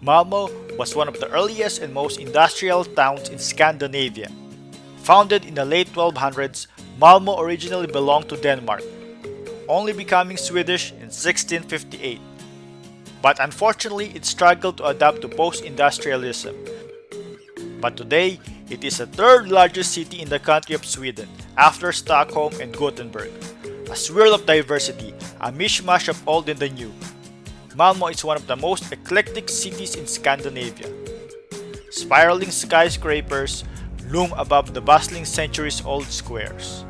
Malmo was one of the earliest and most industrial towns in Scandinavia. Founded in the late 1200s, Malmo originally belonged to Denmark, only becoming Swedish in 1658. But unfortunately, it struggled to adapt to post-industrialism. But today, it is the third largest city in the country of Sweden, after Stockholm and Gothenburg. A swirl of diversity, a mishmash of old and the new. Malmo is one of the most eclectic cities in Scandinavia. Spiraling skyscrapers loom above the bustling centuries-old squares.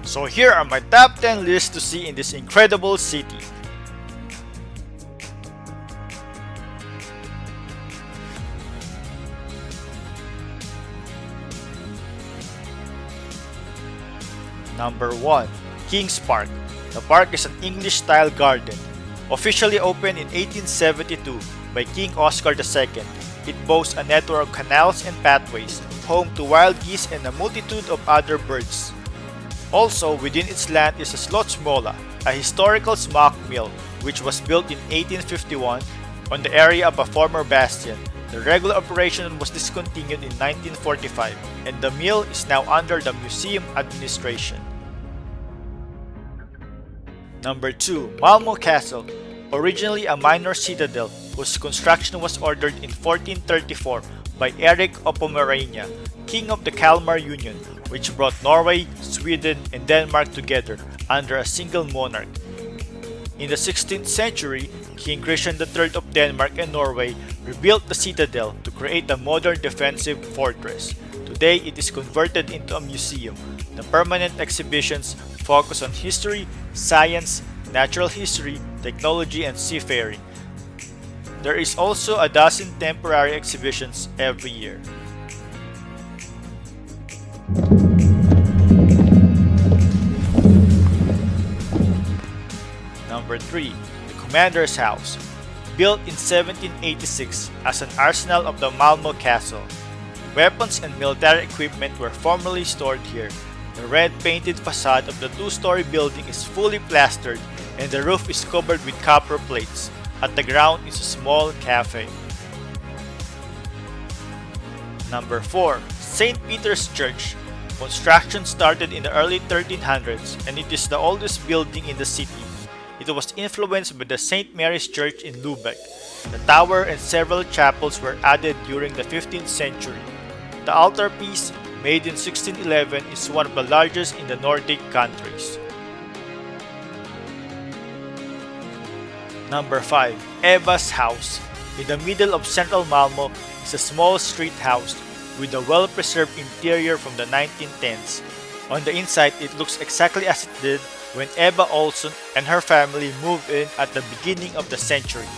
So here are my top 10 lists to see in this incredible city. Number 1. Kings Park. The park is an English-style garden. Officially opened in 1872 by King Oscar II, it boasts a network of canals and pathways, home to wild geese and a multitude of other birds. Also within its land is a Slottsmola, a historical smock mill which was built in 1851 on the area of a former bastion. The regular operation was discontinued in 1945 and the mill is now under the museum administration. Number 2. Malmo Castle. Originally a minor citadel whose construction was ordered in 1434 by Erik of Pomerania, king of the Kalmar Union, which brought Norway, Sweden, and Denmark together under a single monarch. In the 16th century, King Christian III of Denmark and Norway rebuilt the citadel to create a modern defensive fortress. Today, it is converted into a museum. The permanent exhibitions focus on history, science, natural history, technology, and seafaring. There is also a dozen temporary exhibitions every year. Number 3. The Commander's House. Built in 1786 as an arsenal of the Malmo Castle. Weapons and military equipment were formerly stored here. The red-painted facade of the two-story building is fully plastered and the roof is covered with copper plates. At the ground is a small cafe. Number 4. St. Peter's Church. Construction started in the early 1300s and it is the oldest building in the city. It was influenced by the St. Mary's Church in Lubeck. The tower and several chapels were added during the 15th century. The altarpiece, made in 1611, is one of the largest in the Nordic countries. Number 5. Eva's House. In the middle of central Malmo is a small street house with a well-preserved interior from the 1910s. On the inside, it looks exactly as it did when Eva Olsson and her family moved in at the beginning of the century.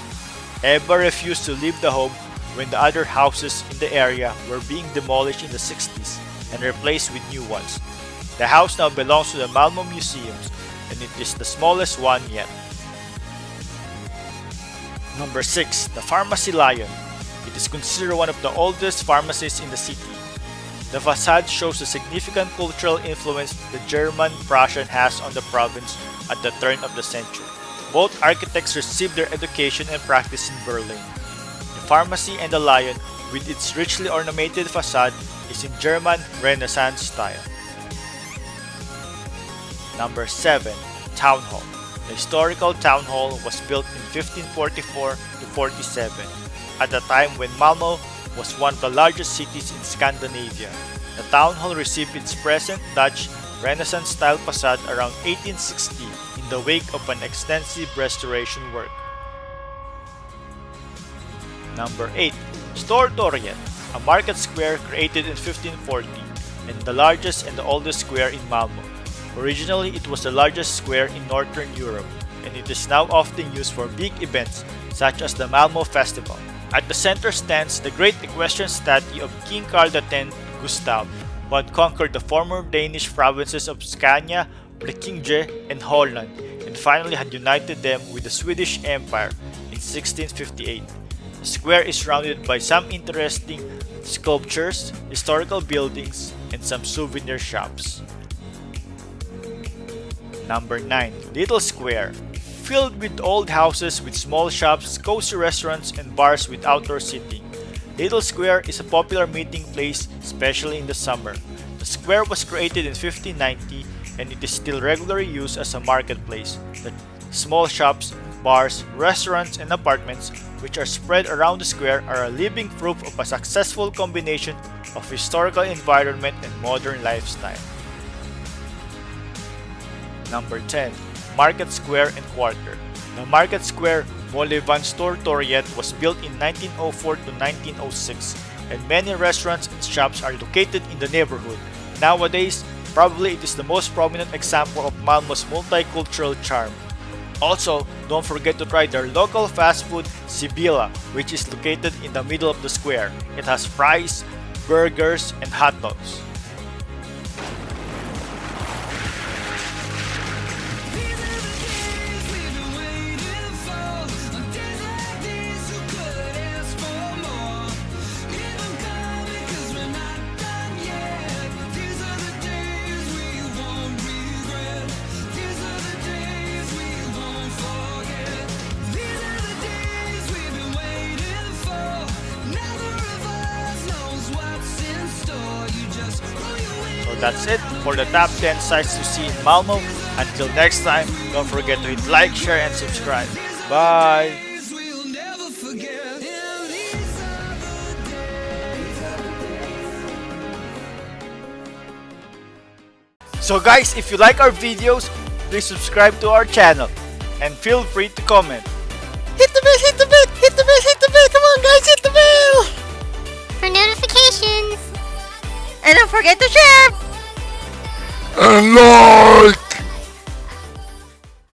Eva refused to leave the home when the other houses in the area were being demolished in the 60s and replaced with new ones. The house now belongs to the Malmo Museums and it is the smallest one yet. Number 6. The Pharmacy Lion. It is considered one of the oldest pharmacies in the city. The facade shows the significant cultural influence the German-Prussian has on the province at the turn of the century. Both architects received their education and practice in Berlin. The pharmacy and the lion, with its richly ornamented facade, is in German Renaissance style. Number 7. Town Hall. The historical town hall was built in 1544 to 47, at a time when Malmo was one of the largest cities in Scandinavia. The town hall received its present Dutch Renaissance-style facade around 1860 in the wake of an extensive restoration work. Number 8. Stortorget, a market square created in 1540 and the largest and the oldest square in Malmo. Originally, it was the largest square in Northern Europe and it is now often used for big events such as the Malmo Festival. At the center stands the great equestrian statue of King Carl X Gustav, who had conquered the former Danish provinces of Scania, Blekinge, and Holland, and finally had united them with the Swedish Empire in 1658. The square is surrounded by some interesting sculptures, historical buildings, and some souvenir shops. Number 9. Little Square. filled with old houses with small shops, cozy restaurants, and bars with outdoor seating. Little Square is a popular meeting place, especially in the summer. The square was created in 1590 and it is still regularly used as a marketplace. The small shops, bars, restaurants, and apartments which are spread around the square are a living proof of a successful combination of historical environment and modern lifestyle. Number 10. Market Square and Quarter. The Market Square Molle Van Stortorget was built in 1904 to 1906 and many restaurants and shops are located in the neighborhood. Nowadays, probably it is the most prominent example of Malmo's multicultural charm. Also, don't forget to try their local fast food, Sibila, which is located in the middle of the square. It has fries, burgers, and hot dogs. So that's it for the top 10 sites to see in Malmo. Until next time, don't forget to hit like, share, and subscribe. Bye! So guys, if you like our videos, please subscribe to our channel and feel free to comment. Hit the bell, hit the bell, hit the bell, hit the bell. Come on guys, hit the bell. For notifications. And don't forget to share.